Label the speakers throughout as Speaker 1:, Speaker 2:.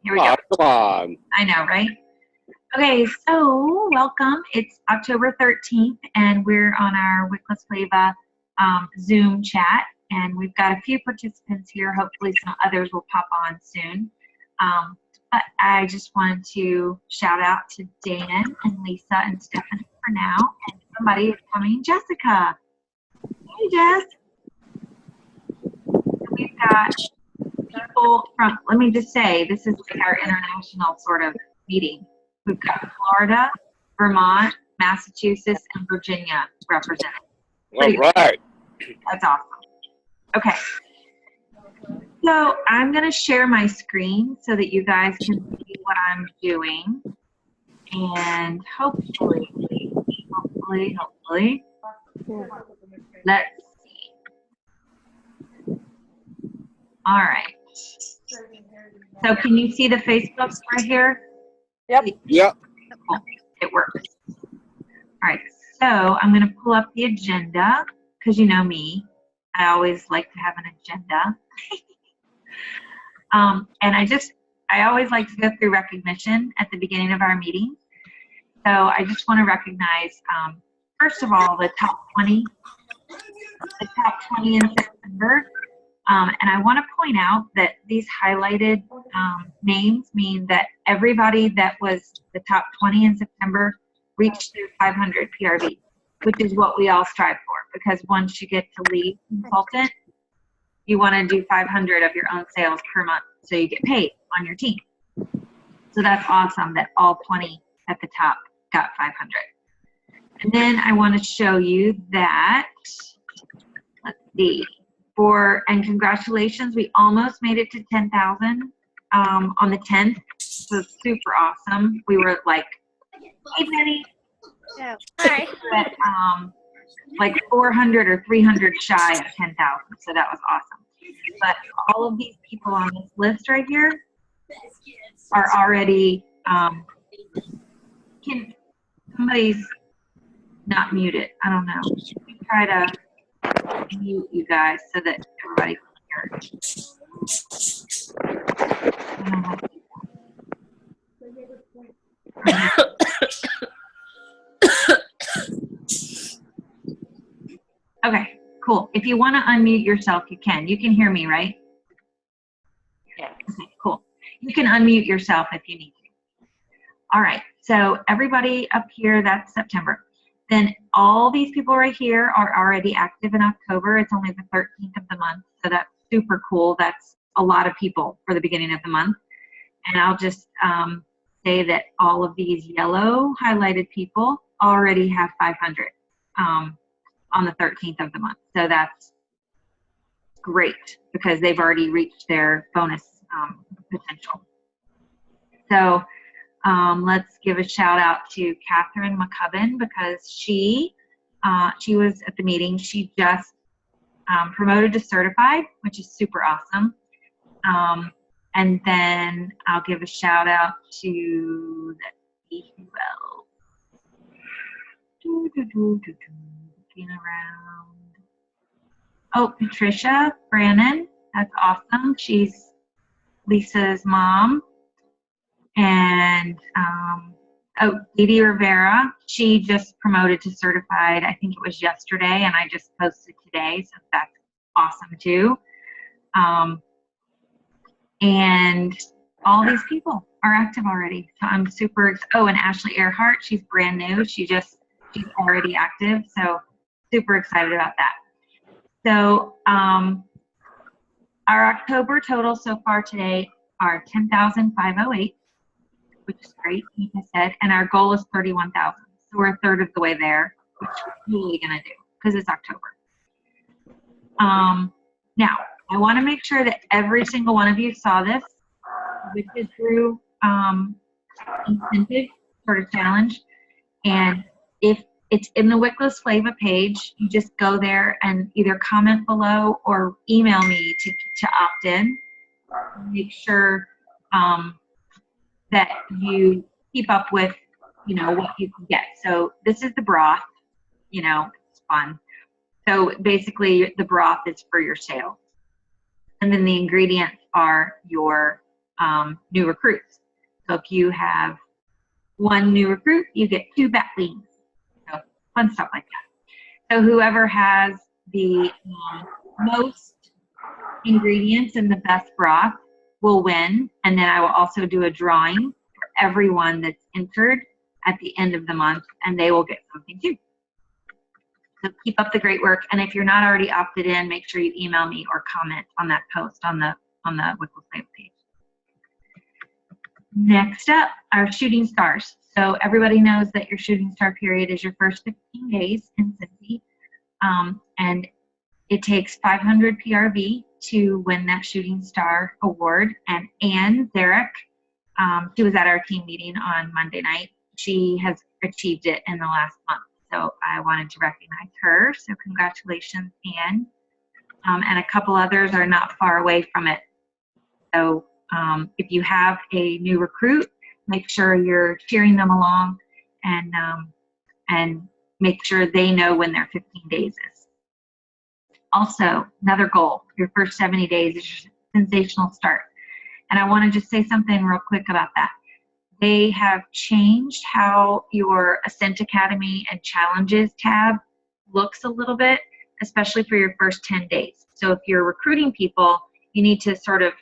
Speaker 1: Here we go.
Speaker 2: Come on.
Speaker 1: I know, right? Okay, so welcome. It's October 13th, and we're on our Wickless FLaVA Zoom chat, and we've got a few participants here. Hopefully some others will pop on soon. But I just wanted to shout out to Dan and Lisa and Stephanie for now, and somebody is coming, Jessica. Hey, Jess. We've got people from, let me just say, this is like our international sort of meeting. We've got Florida, Vermont, Massachusetts, and Virginia represented.
Speaker 2: All right.
Speaker 1: That's awesome. Okay. So I'm going to share my screen so that you guys can see what I'm doing. And hopefully, let's see. All right. So can you see the Facebook right here?
Speaker 3: Yep.
Speaker 2: Yep.
Speaker 1: Cool. It works. All right. So I'm going to pull up the agenda because you know me. I always like to have an agenda. And I always like to go through recognition at the beginning of our meeting. So I just want to recognize, first of all, the top 20 in September. And I want to point out that these highlighted names mean that everybody that was the top 20 in September reached their 500 PRV, which is what we all strive for. Because once you get to lead consultant, you want to do 500 of your own sales per month so you get paid on your team. So that's awesome that all 20 at the top got 500. And then I want to show you that, let's see, and congratulations, we almost made it to 10,000 on the 10th. So super awesome. We were like, hey, Penny.
Speaker 3: Yeah. Hi.
Speaker 1: At, like 400 or 300 shy of 10,000. So that was awesome. But all of these people on this list right here are already, somebody's not muted. I don't know. Let me try to mute you guys so that everybody can hear. Okay, cool. If you want to unmute yourself, you can. You can hear me, right?
Speaker 3: Yeah.
Speaker 1: Okay, cool. You can unmute yourself if you need to. All right, so everybody up here, that's September. Then all these people right here are already active in October. It's only the 13th of the month, so that's super cool. That's a lot of people for the beginning of the month. And I'll just say that all of these yellow highlighted people already have 500 on the 13th of the month. So that's great because they've already reached their bonus potential. So let's give a shout out to Catherine McCubbin because she was at the meeting. She just promoted to certified, which is super awesome. And then I'll give a shout out to who else? Looking around. Oh, Patricia Brannon. That's awesome. She's Lisa's mom. And Dee Rivera, she just promoted to certified, I think it was yesterday, and I just posted today, so that's awesome too. And all these people are active already, so I'm super, and Ashley Earhart, she's brand new, she's already active, so super excited about that. So our October total so far today are 10,508. Which is great, like I said, and our goal is 31,000. So we're a third of the way there, which we're really gonna do because it's October. Now, I want to make sure that every single one of you saw this, which is through incentive sort of challenge. And if it's in the Wickless FLaVA page, you just go there and either comment below or email me to opt in. Make sure that you keep up with, what you can get. So this is the broth, it's fun. So basically the broth is for your sale. And then the ingredients are your new recruits. So if you have one new recruit, you get 2 bat leads. So fun stuff like that. So whoever has the most ingredients and the best broth will win. And then I will also do a drawing for everyone that's entered at the end of the month, and they will get something too. So keep up the great work. And if you're not already opted in, make sure you email me or comment on that post on the Wickless FLaVA page. Next up, our shooting stars. So everybody knows that your shooting star period is your first 15 days in Cincy. And it takes 500 PRV to win that shooting star award. And Ann Zarek, she was at our team meeting on Monday night. She has achieved it in the last month. So I wanted to recognize her. So congratulations, Ann. And a couple others are not far away from it. So if you have a new recruit, make sure you're cheering them along and make sure they know when their 15 days is. Also, another goal, your first 70 days is your sensational start. And I want to just say something real quick about that. They have changed how your Ascent Academy and Challenges tab looks a little bit, especially for your first 10 days. So if you're recruiting people, you need to sort of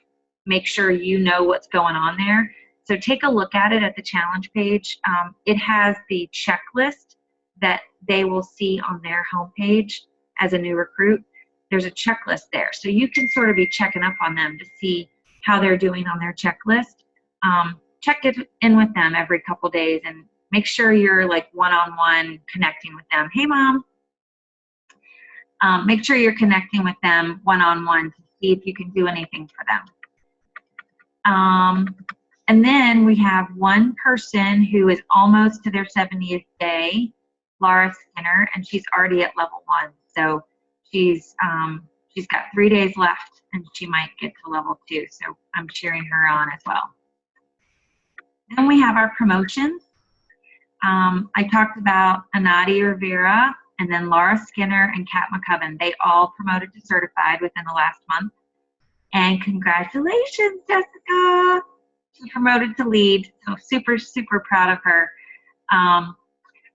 Speaker 1: make sure you know what's going on there. So take a look at it at the challenge page. It has the checklist that they will see on their homepage as a new recruit. There's a checklist there. So you can sort of be checking up on them to see how they're doing on their checklist. Check it in with them every couple days and make sure you're like one-on-one connecting with them. Hey, Mom. Make sure you're connecting with them one-on-one to see if you can do anything for them. And then we have one person who is almost to their 70th day, Laura Skinner, and she's already at level 1. So she's got 3 days left and she might get to level 2. So I'm cheering her on as well. Then we have our promotions. I talked about Anadi Rivera and then Laura Skinner and Kat McCubbin. They all promoted to certified within the last month. And congratulations, Jessica. She promoted to lead. So super, super proud of her.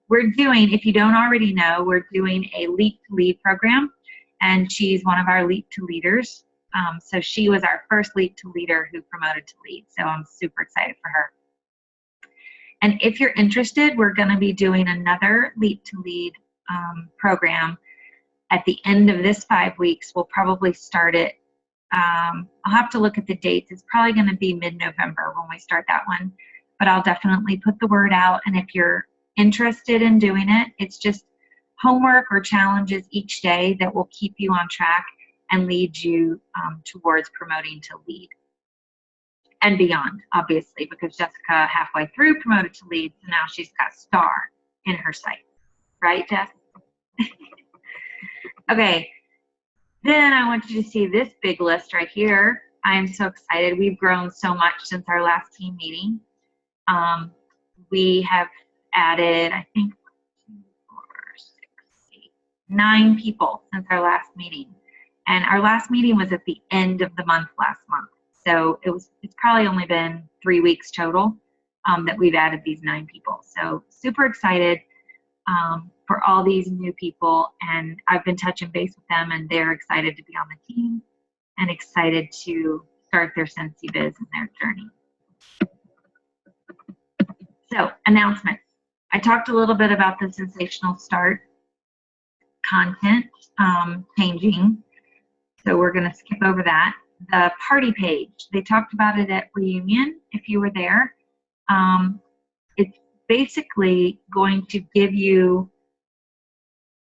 Speaker 1: We're doing, if you don't already know, we're doing a Leap to Lead program. And she's one of our Leap to Leaders. So she was our first Leap to Leader who promoted to lead. So I'm super excited for her. And if you're interested, we're going to be doing another Leap to Lead program at the end of this 5 weeks. We'll probably start it. I'll have to look at the dates. It's probably going to be mid-November when we start that one. But I'll definitely put the word out. And if you're interested in doing it, it's just homework or challenges each day that will keep you on track and lead you towards promoting to lead. And beyond, obviously, because Jessica halfway through promoted to lead, so now she's got star in her sight. Right, Jess? Okay, then I want you to see this big list right here. I am so excited. We've grown so much since our last team meeting. We have added, I think, 9 people since our last meeting. And our last meeting was at the end of the month last month. So it's probably only been 3 weeks total that we've added these 9 people. So super excited for all these new people. And I've been touching base with them and they're excited to be on the team and excited to start their Cincy Biz and their journey. So announcements. I talked a little bit about the sensational start content changing. So we're going to skip over that. The party page, they talked about it at reunion if you were there. It's basically going to give you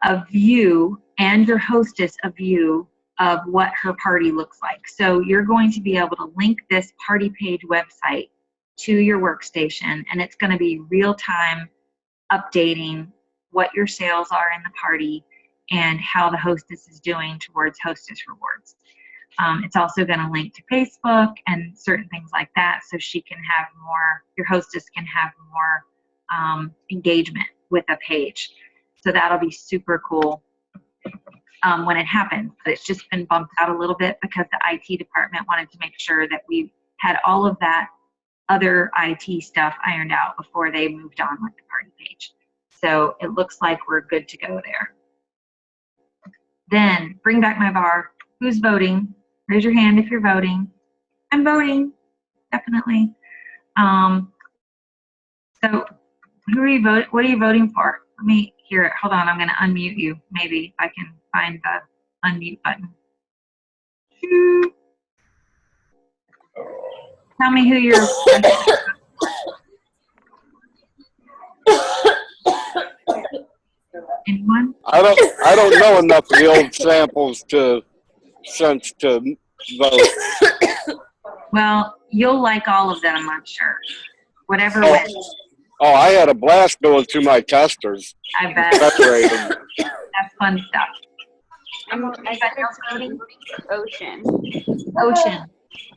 Speaker 1: a view and your hostess a view of what her party looks like. So you're going to be able to link this party page website to your workstation, and it's going to be real-time updating what your sales are in the party and how the hostess is doing towards hostess rewards. It's also going to link to Facebook and certain things like that, so she can have more, your hostess can have more engagement with a page. So that'll be super cool when it happens. But it's just been bumped out a little bit because the IT department wanted to make sure that we had all of that other IT stuff ironed out before they moved on with the party page. So it looks like we're good to go there. Then bring back my bar. Who's voting? Raise your hand if you're voting. I'm voting, definitely. So who are you voting? What are you voting for? Let me hear it. Hold on, I'm going to unmute you. Maybe if I can find the unmute button. Tell me who you're. Anyone?
Speaker 2: I don't know enough of the old samples to vote.
Speaker 1: Well, you'll like all of them, I'm sure. Whatever
Speaker 2: Oh,
Speaker 1: wins.
Speaker 2: oh, I had a blast going through my testers.
Speaker 1: I bet.
Speaker 2: Separated.
Speaker 1: That's fun stuff.
Speaker 3: I started voting Ocean.
Speaker 1: Ocean.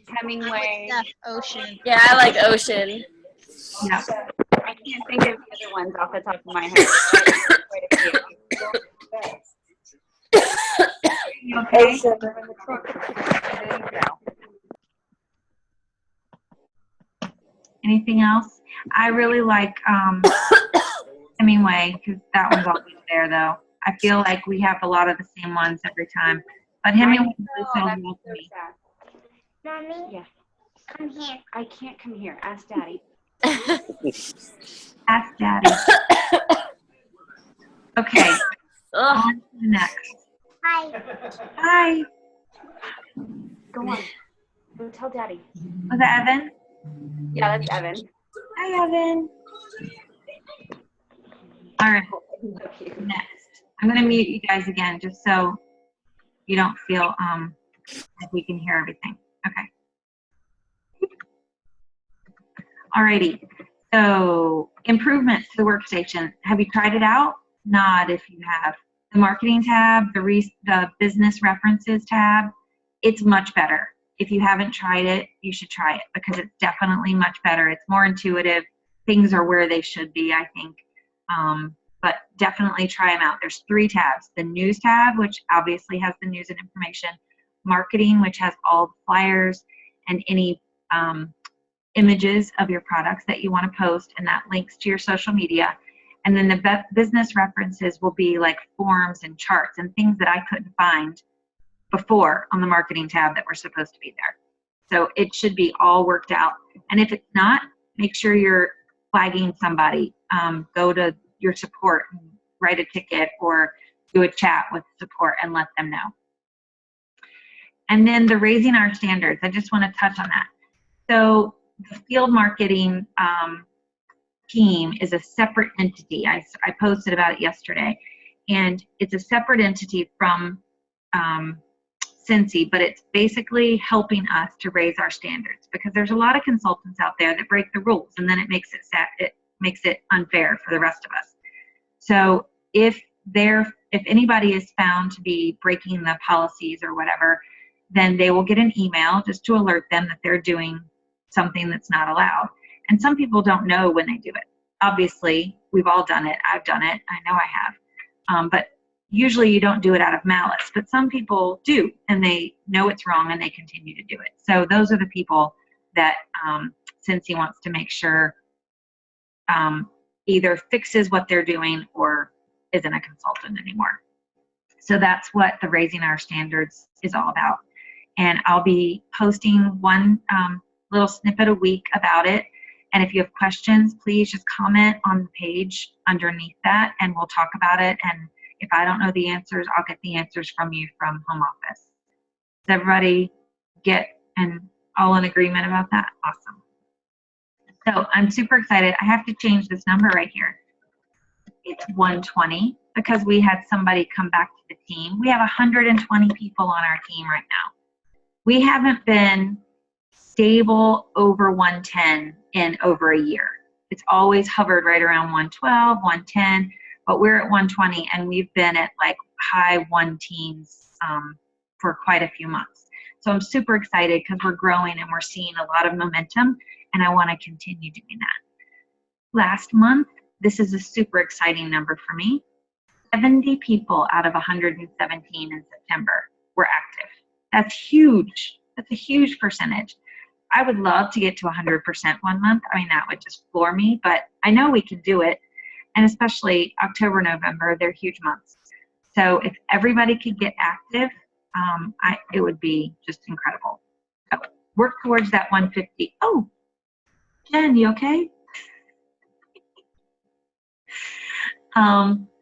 Speaker 3: Hemingway.
Speaker 4: Ocean.
Speaker 5: Yeah, I like Ocean.
Speaker 1: Yeah.
Speaker 3: I can't think of the other ones off the top of my head. Quite a few.
Speaker 1: You okay?
Speaker 3: There you go.
Speaker 1: Anything else? I really like Hemingway, because that one's always there, though. I feel like we have a lot of the same ones every time. But Hemingway really sounds
Speaker 3: That's
Speaker 1: well
Speaker 3: so
Speaker 1: to me.
Speaker 3: sad.
Speaker 4: Mommy,
Speaker 3: Yeah.
Speaker 4: come here.
Speaker 3: I can't come here. Ask Daddy.
Speaker 1: Ask Daddy. Okay,
Speaker 5: Ugh.
Speaker 1: on to the next.
Speaker 4: Hi.
Speaker 1: Hi.
Speaker 3: Go on. Go tell Daddy.
Speaker 1: Was that Evan?
Speaker 3: Yeah, that's Evan.
Speaker 1: Hi, Evan. All right, next. I'm going to mute you guys again just so you don't feel like we can hear everything. Okay. Alrighty. So improvements to the workstation. Have you tried it out? Nod if you have. The marketing tab, the business references tab, it's much better. If you haven't tried it, you should try it because it's definitely much better. It's more intuitive. Things are where they should be, I think. But definitely try them out. There's 3 tabs. The news tab, which obviously has the news and information. Marketing, which has all the flyers and any images of your products that you want to post, and that links to your social media. And then the business references will be like forms and charts and things that I couldn't find before on the marketing tab that were supposed to be there. So it should be all worked out. And if it's not, make sure you're flagging somebody. Go to your support and write a ticket or do a chat with support and let them know. And then the raising our standards, I just want to touch on that. So the field marketing team is a separate entity. I posted about it yesterday. And it's a separate entity from Cincy, but it's basically helping us to raise our standards because there's a lot of consultants out there that break the rules, and then it makes it unfair for the rest of us. So if anybody is found to be breaking the policies or whatever, then they will get an email just to alert them that they're doing something that's not allowed. And some people don't know when they do it. Obviously, we've all done it. I've done it. I know I have. But usually you don't do it out of malice. But some people do, and they know it's wrong, and they continue to do it. So those are the people that Cincy wants to make sure either fixes what they're doing or isn't a consultant anymore. So that's what the Raising Our Standards is all about. And I'll be posting one little snippet a week about it. And if you have questions, please just comment on the page underneath that, and we'll talk about it. And if I don't know the answers, I'll get the answers from you from home office. Does everybody get all in agreement about that? Awesome. So I'm super excited. I have to change this number right here. It's 120 because we had somebody come back to the team. We have 120 people on our team right now. We haven't been stable over 110 in over a year. It's always hovered right around 112, 110, but we're at 120, and we've been at like high 110s for quite a few months. So I'm super excited because we're growing and we're seeing a lot of momentum, and I want to continue doing that. Last month, this is a super exciting number for me. 70 people out of 117 in September were active. That's huge. That's a huge percentage. I would love to get to 100% one month. I mean, that would just floor me, but I know we can do it. And especially October, November, they're huge months. So if everybody could get active, it would be just incredible. So work towards that 150. Oh, Jen, you okay?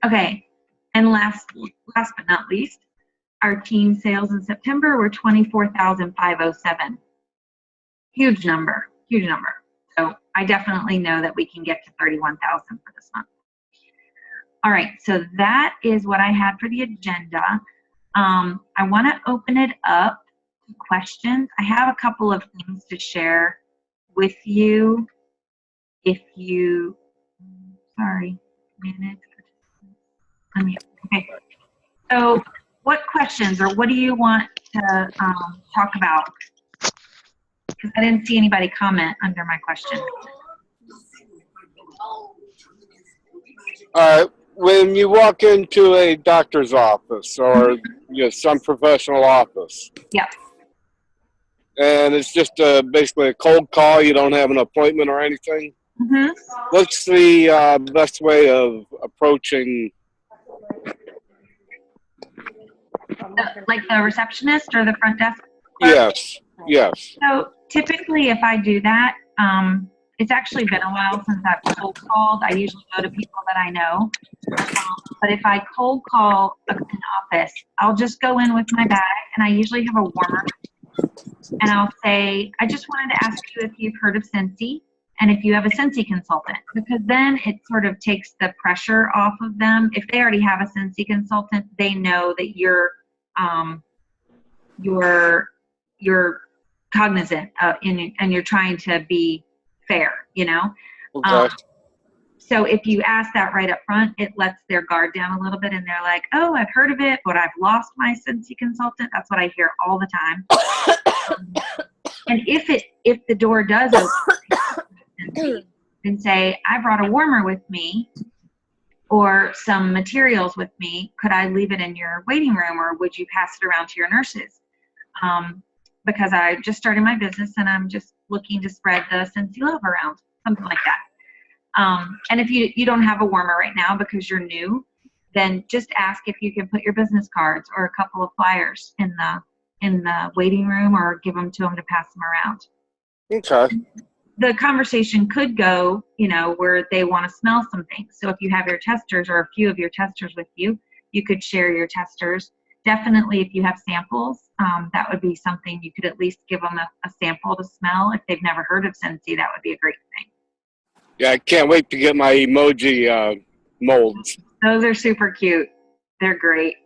Speaker 1: Okay. And last but not least, our team sales in September were 24,507. Huge number. So I definitely know that we can get to 31,000 for this month. All right, so that is what I had for the agenda. I want to open it up to questions. I have a couple of things to share with you. Okay. So what questions or what do you want to talk about? Because I didn't see anybody comment under my question.
Speaker 2: When you walk into a doctor's office or some professional office,
Speaker 1: Yep.
Speaker 2: and it's just basically a cold call, you don't have an appointment or anything,
Speaker 1: Mm-hmm.
Speaker 2: what's the best way of approaching?
Speaker 1: Like the receptionist or the front desk?
Speaker 2: Yes.
Speaker 1: So typically if I do that, it's actually been a while since I've cold called. I usually go to people that I know. But if I cold call an office, I'll just go in with my bag, and I usually have a warmer. And I'll say, I just wanted to ask you if you've heard of Scentsy and if you have a Scentsy consultant, because then it sort of takes the pressure off of them. If they already have a Scentsy consultant, they know that you're cognizant and you're trying to be fair,
Speaker 2: Okay.
Speaker 1: So if you ask that right up front, it lets their guard down a little bit, and they're like, oh, I've heard of it, but I've lost my Scentsy consultant. That's what I hear all the time. And if the door does open and say, I brought a warmer with me or some materials with me, could I leave it in your waiting room, or would you pass it around to your nurses? Because I just started my business and I'm just looking to spread the Scentsy love around, something like that. And if you don't have a warmer right now because you're new, then just ask if you can put your business cards or a couple of flyers in the waiting room, or give them to them to pass them around.
Speaker 2: Okay.
Speaker 1: The conversation could go, where they want to smell some things. So if you have your testers or a few of your testers with you, you could share your testers. Definitely, if you have samples, that would be something you could at least give them a sample to smell. If they've never heard of Scentsy, that would be a great thing.
Speaker 2: Yeah, I can't wait to get my emoji molds.
Speaker 1: Those are super cute. They're great.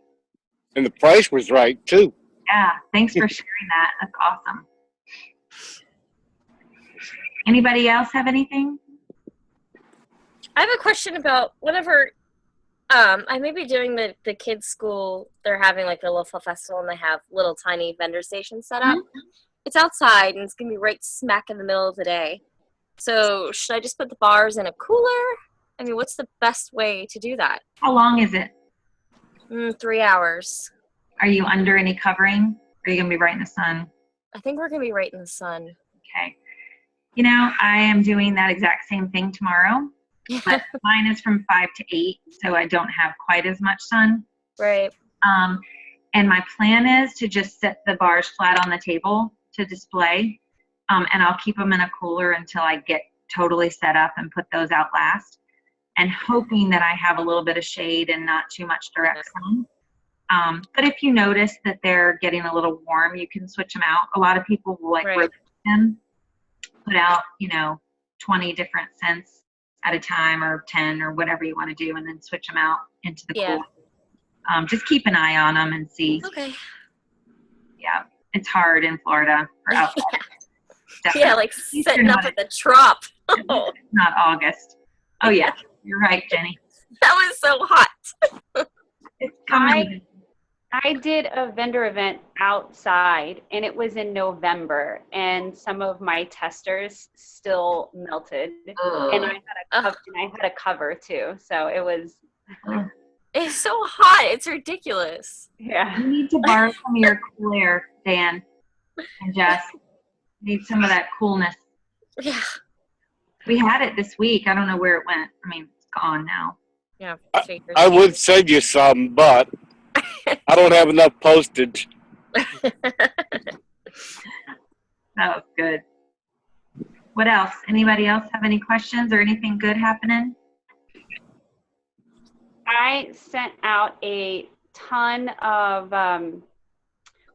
Speaker 2: And the price was right, too.
Speaker 1: Yeah, thanks for sharing that. That's awesome. Anybody else have anything?
Speaker 5: I have a question about whenever I may be doing the kids' school. They're having like a little fall festival, and they have little tiny vendor stations set up. Mm-hmm. It's outside, and it's going to be right smack in the middle of the day. So should I just put the bars in a cooler? I mean, what's the best way to do that?
Speaker 1: How long is it?
Speaker 5: 3 hours.
Speaker 1: Are you under any covering? Or are you going to be right in the sun?
Speaker 5: I think we're going to be right in the sun.
Speaker 1: Okay. I am doing that exact same thing tomorrow. But mine is from 5 to 8, so I don't have quite as much sun.
Speaker 5: Right.
Speaker 1: And my plan is to just set the bars flat on the table to display. And I'll keep them in a cooler until I get totally set up and put those out last. And hoping that I have a little bit of shade and not too much direct sun. But if you notice that they're getting a little warm, you can switch them out. A lot of people will rotate them, put out, 20 different scents at a time, or 10, or whatever you want to do, and then switch them out into the cooler. Just keep an eye on them and see.
Speaker 5: Okay.
Speaker 1: Yeah, it's hard in Florida for outside.
Speaker 5: Yeah, like sitting up at the trop.
Speaker 1: Oh. Not August. Oh yeah, you're right, Jenny.
Speaker 5: That was so hot.
Speaker 1: It's coming.
Speaker 3: I did a vendor event outside, and it was in November, and some of my testers still melted, and I had a cover too, so it was.
Speaker 5: It's so hot. It's ridiculous.
Speaker 3: Yeah.
Speaker 1: You need to borrow some of your cool air, Dan and Jess. Need some of that coolness.
Speaker 5: Yeah.
Speaker 1: We had it this week. I don't know where it went. I mean, it's gone now.
Speaker 5: Yeah.
Speaker 2: I would send you some, but I don't have enough postage.
Speaker 1: That was good. What else? Anybody else have any questions or anything good happening?
Speaker 3: I sent out a ton of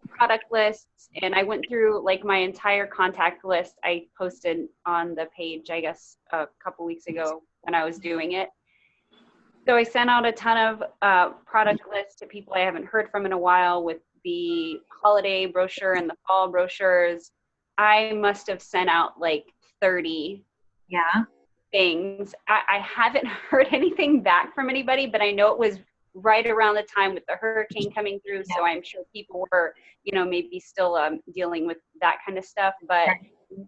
Speaker 3: product lists, and I went through like my entire contact list. I posted on the page, I guess, a couple weeks ago when I was doing it. So I sent out a ton of product lists to people I haven't heard from in a while with the holiday brochure and the fall brochures. I must have sent out like 30 things. I haven't heard anything back from anybody, but I know it was right around the time with the hurricane coming through. So I'm sure people were, maybe still dealing with that kind of stuff. But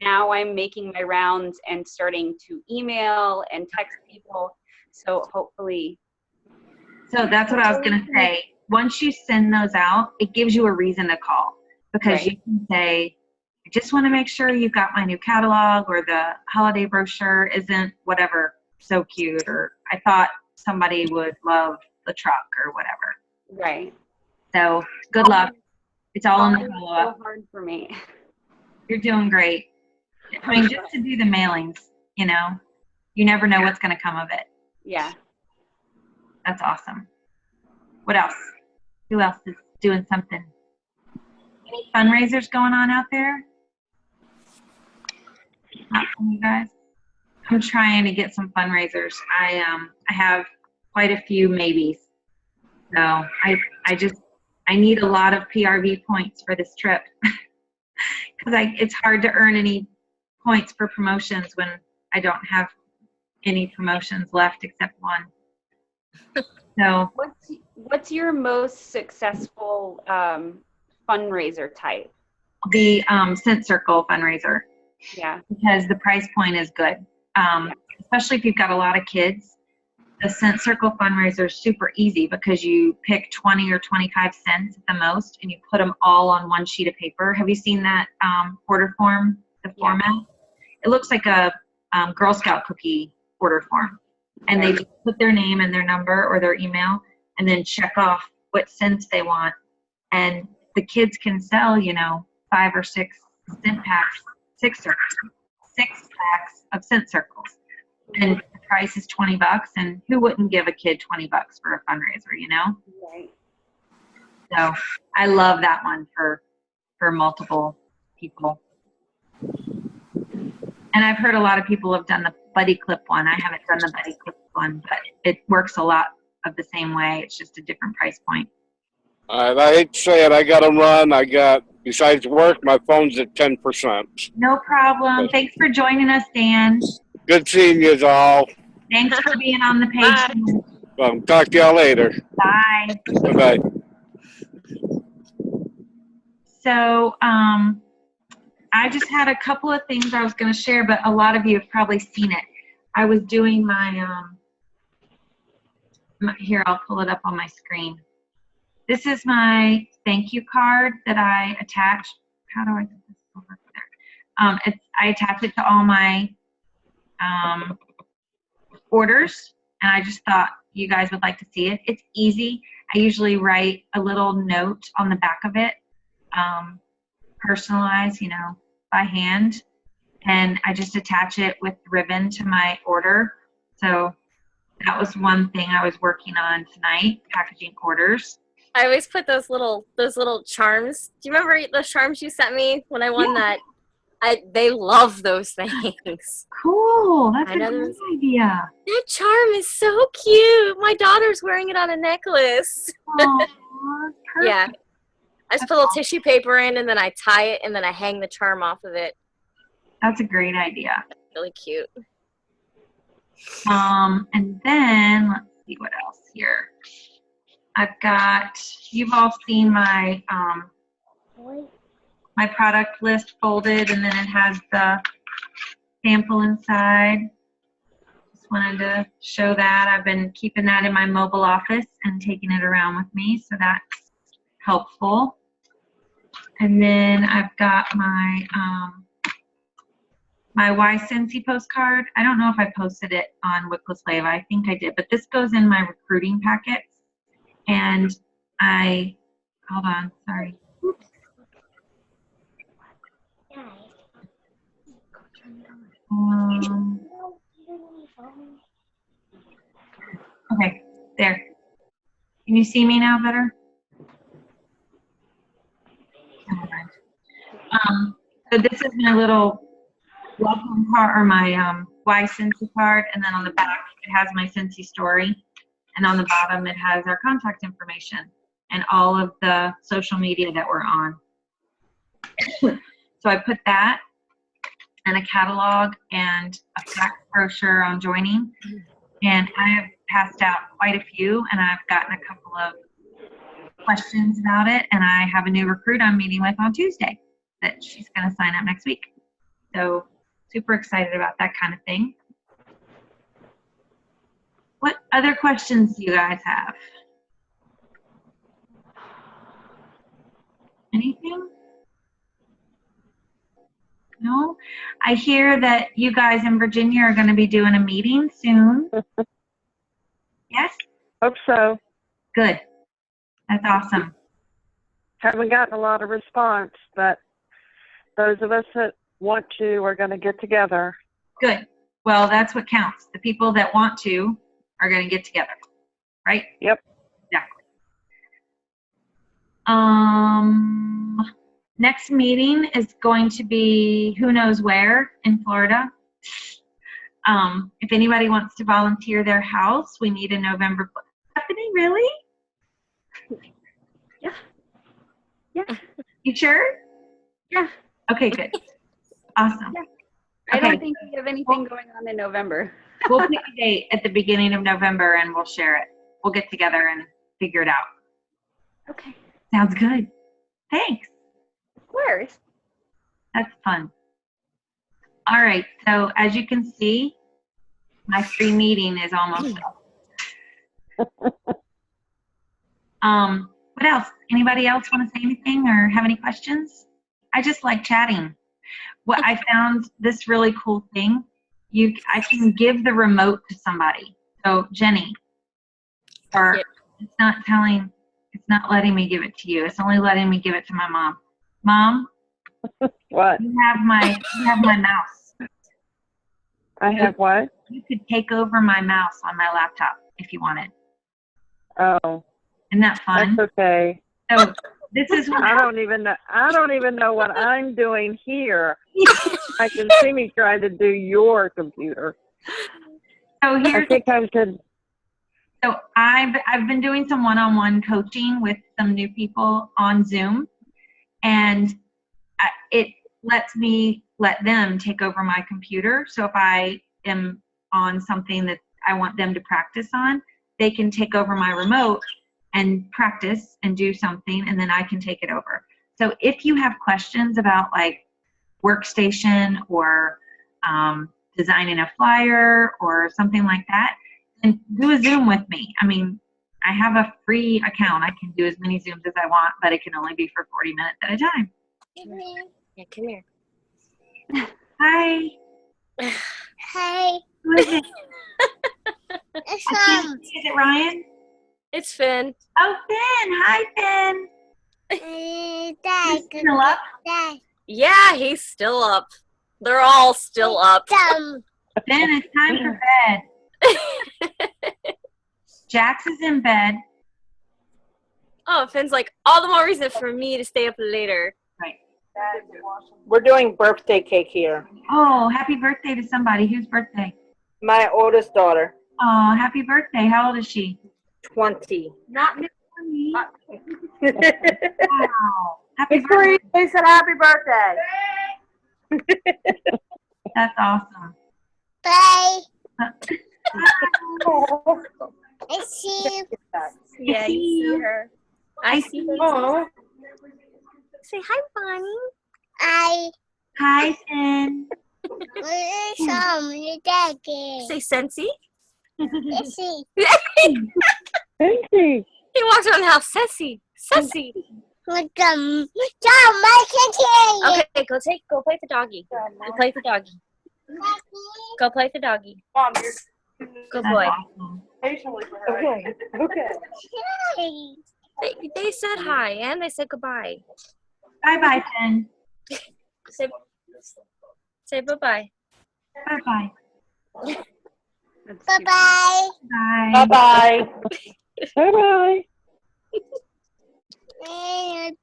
Speaker 3: now I'm making my rounds and starting to email and text people. So hopefully.
Speaker 1: So that's what I was going to say. Once you send those out, it gives you a reason to call, because you can say, I just want to make sure you've got my new catalog, or the holiday brochure isn't whatever so cute, or I thought somebody would love the truck or whatever. Right. So good luck. It's all in the follow-up.
Speaker 3: So hard for me.
Speaker 1: You're doing great. I mean, just to do the mailings, you never know what's going to come of it.
Speaker 3: Yeah.
Speaker 1: That's awesome. What else? Who else is doing something? Any fundraisers going on out there? Not from you guys? I'm trying to get some fundraisers. I have quite a few maybes. So I need a lot of PRV points for this trip, because it's hard to earn any points for promotions when I don't have any promotions left except one. So
Speaker 3: what's your most successful fundraiser type?
Speaker 1: The Scent Circle fundraiser.
Speaker 3: Yeah.
Speaker 1: Because the price point is good. Especially if you've got a lot of kids. The Scent Circle fundraiser is super easy, because you pick 20 or 25 cents at the most, and you put them all on one sheet of paper. Have you seen that order form, the format? It looks like a Girl Scout cookie order form. And they just put their name and their number or their email, and then check off what scents they want. And the kids can sell, 5 or 6 scent packs, 6 packs of Scent Circles. And the price is $20, and who wouldn't give a kid $20 for a fundraiser,
Speaker 3: Right.
Speaker 1: So I love that one for multiple people. And I've heard a lot of people have done the Buddy Clip one. I haven't done the Buddy Clip one, but it works a lot of the same way. It's just a different price point.
Speaker 2: All right, I hate to say it, I got to run. Besides work, my phone's at 10%.
Speaker 1: No problem. Thanks for joining us, Dan.
Speaker 2: Good seeing you all.
Speaker 1: Thanks for being on the page.
Speaker 2: Well, talk to y'all later.
Speaker 1: Bye.
Speaker 2: Bye-bye.
Speaker 1: So I just had a couple of things I was going to share, but a lot of you have probably seen it. I was doing my, here, I'll pull it up on my screen. This is my thank you card that I attach. How do I get this over there? I attach it to all my orders, and I just thought you guys would like to see it. It's easy. I usually write a little note on the back of it, personalized, by hand, and I just attach it with ribbon to my order. So that was one thing I was working on tonight, packaging orders.
Speaker 5: I always put those little charms. Do you remember those charms you sent me when I won that? They love those things.
Speaker 1: Cool. That's a good idea.
Speaker 5: That charm is so cute. My daughter's wearing it on a necklace.
Speaker 1: Aww,
Speaker 5: yeah. I just put a little tissue paper in, and then I tie it, and then I hang the charm off of it.
Speaker 1: That's a great idea.
Speaker 5: Really cute.
Speaker 1: And then let's see what else here. I've got, you've all seen my my product list folded, and then it has the sample inside. Just wanted to show that. I've been keeping that in my mobile office and taking it around with me, so that's helpful. And then I've got my my Y Cincy postcard. I don't know if I posted it on Wickless FLaVA. I think I did, but this goes in my recruiting packets. And hold on, sorry. Okay, there. Can you see me now better? So this is my little welcome card, or my Y Cincy card, and then on the back it has my Cincy story, and on the bottom it has our contact information and all of the social media that we're on. So I put that and a catalog and a fax brochure on joining, and I have passed out quite a few, and I've gotten a couple of questions about it, and I have a new recruit I'm meeting with on Tuesday that she's going to sign up next week. So super excited about that kind of thing. What other questions do you guys have? Anything? No? I hear that you guys in Virginia are going to be doing a meeting soon. Yes?
Speaker 6: Hope so.
Speaker 1: Good. That's awesome.
Speaker 6: Haven't gotten a lot of response, but those of us that want to are going to get together.
Speaker 1: Good. Well, that's what counts. The people that want to are going to get together, right?
Speaker 6: Yep.
Speaker 1: Exactly. Next meeting is going to be who knows where in Florida. If anybody wants to volunteer their house, we need a November. Stephanie, really?
Speaker 3: Yeah. Yeah.
Speaker 1: You sure?
Speaker 3: Yeah.
Speaker 1: Okay, good. Awesome.
Speaker 3: Yeah. I
Speaker 1: Okay.
Speaker 3: don't think we have anything going on in November.
Speaker 1: We'll pick a date at the beginning of November and we'll share it. We'll get together and figure it out.
Speaker 3: Okay.
Speaker 1: Sounds good. Thanks.
Speaker 3: Of course.
Speaker 1: That's fun. All right. So as you can see, my free meeting is almost up. What else? Anybody else want to say anything or have any questions? I just like chatting. What I found this really cool thing, I can give the remote to somebody. So Jenny, or it's not letting me give it to you. It's only letting me give it to my mom. Mom,
Speaker 6: What?
Speaker 1: you have my mouse.
Speaker 6: I have what?
Speaker 1: You could take over my mouse on my laptop if you wanted.
Speaker 6: Oh,
Speaker 1: Isn't that fun?
Speaker 6: that's okay.
Speaker 1: So this is what
Speaker 6: I don't even know what I'm doing here. I can see me trying to do your computer.
Speaker 1: So
Speaker 6: I
Speaker 1: here's
Speaker 6: think I said,
Speaker 1: So I've been doing some one-on-one coaching with some new people on Zoom, and it lets me let them take over my computer. So if I am on something that I want them to practice on, they can take over my remote and practice and do something, and then I can take it over. So if you have questions about like Workstation or designing a flyer or something like that, and do a Zoom with me. I mean, I have a free account. I can do as many Zooms as I want, but it can only be for 40 minutes at a time.
Speaker 5: Yeah, come here.
Speaker 1: Hi.
Speaker 4: Hey,
Speaker 1: Who is it?
Speaker 4: it's
Speaker 1: I can't see. Is it Ryan?
Speaker 5: It's Finn.
Speaker 1: Oh, Finn. Hi, Finn.
Speaker 4: Dad,
Speaker 1: You still up?
Speaker 4: Dad,
Speaker 5: Yeah, he's still up. They're all still up.
Speaker 4: Dad.
Speaker 1: Finn, it's time for bed. Jax is in bed.
Speaker 5: Oh, Finn's like, all the more reason for me to stay up later.
Speaker 1: Right.
Speaker 7: We're doing birthday cake here.
Speaker 1: Oh, happy birthday to somebody. Whose birthday?
Speaker 7: My oldest daughter,
Speaker 1: Oh, happy birthday. How old is she?
Speaker 7: 20.
Speaker 1: Not 20. Wow. Happy
Speaker 7: Victoria
Speaker 1: birthday.
Speaker 7: said happy birthday.
Speaker 1: That's awesome.
Speaker 4: Bye.
Speaker 7: Oh.
Speaker 4: I see you.
Speaker 5: Yeah,
Speaker 1: see
Speaker 5: you
Speaker 1: you.
Speaker 5: see her. I see her.
Speaker 7: Oh.
Speaker 5: Say hi, Bonnie.
Speaker 1: Hi, Finn.
Speaker 4: Where's your dad?
Speaker 5: Say Sensi.
Speaker 4: Let's see.
Speaker 6: thank you.
Speaker 5: He walks around the house. Sensi. Sensi.
Speaker 4: With the John, my kitchen.
Speaker 5: Okay, go play with the doggy. Go play with the doggy. Go play with the doggy.
Speaker 7: Mom, you're
Speaker 5: Good
Speaker 1: That's
Speaker 5: boy.
Speaker 1: awesome.
Speaker 7: patiently for her. Okay. Okay.
Speaker 5: They said hi and they said goodbye.
Speaker 1: Bye-bye, Finn.
Speaker 5: Say bye-bye.
Speaker 1: Bye-bye.
Speaker 3: That's
Speaker 4: Bye
Speaker 3: super-
Speaker 4: bye.
Speaker 1: Bye.
Speaker 7: Bye-bye.
Speaker 6: Bye-bye.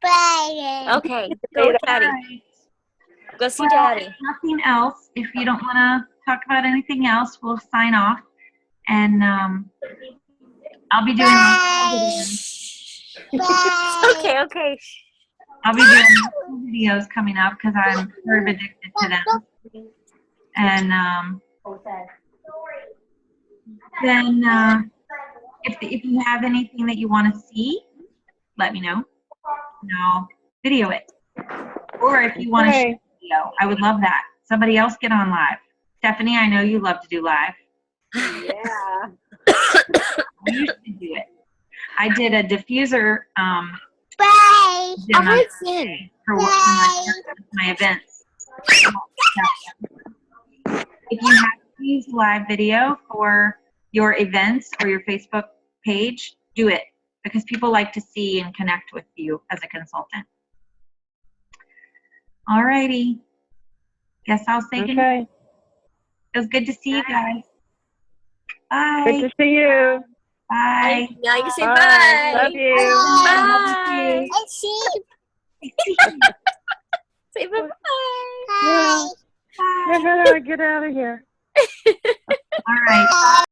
Speaker 4: Bye.
Speaker 5: Okay, go with Daddy.
Speaker 1: Bye.
Speaker 5: Go see
Speaker 1: Well,
Speaker 5: Daddy.
Speaker 1: if nothing else, if you don't want to talk about anything else, we'll sign off. And I'll be doing
Speaker 4: Bye. Bye.
Speaker 5: Okay.
Speaker 1: I'll be doing videos coming up because I'm sort of addicted to them. And then if you have anything that you want to see, let me know. And I'll video it. Or if you want to share
Speaker 6: Okay.
Speaker 1: a video, I would love that. Somebody else get on live. Stephanie, I know you love to do live.
Speaker 3: Yeah.
Speaker 1: You should do it. I did a diffuser
Speaker 4: Bye.
Speaker 1: demo
Speaker 5: Finn.
Speaker 1: for one of my events. If you have to use live video for your events or your Facebook page, do it because people like to see and connect with you as a consultant. Alrighty. Guess I'll say goodnight.
Speaker 6: Okay.
Speaker 1: It was good to see you guys. Bye.
Speaker 6: Good to see you.
Speaker 1: Bye.
Speaker 5: Now you can say
Speaker 6: Bye.
Speaker 5: bye.
Speaker 6: Love you.
Speaker 5: Bye.
Speaker 4: I see.
Speaker 5: Say bye-bye.
Speaker 4: Bye.
Speaker 6: You're gonna get out of here.
Speaker 1: All right.
Speaker 4: Bye.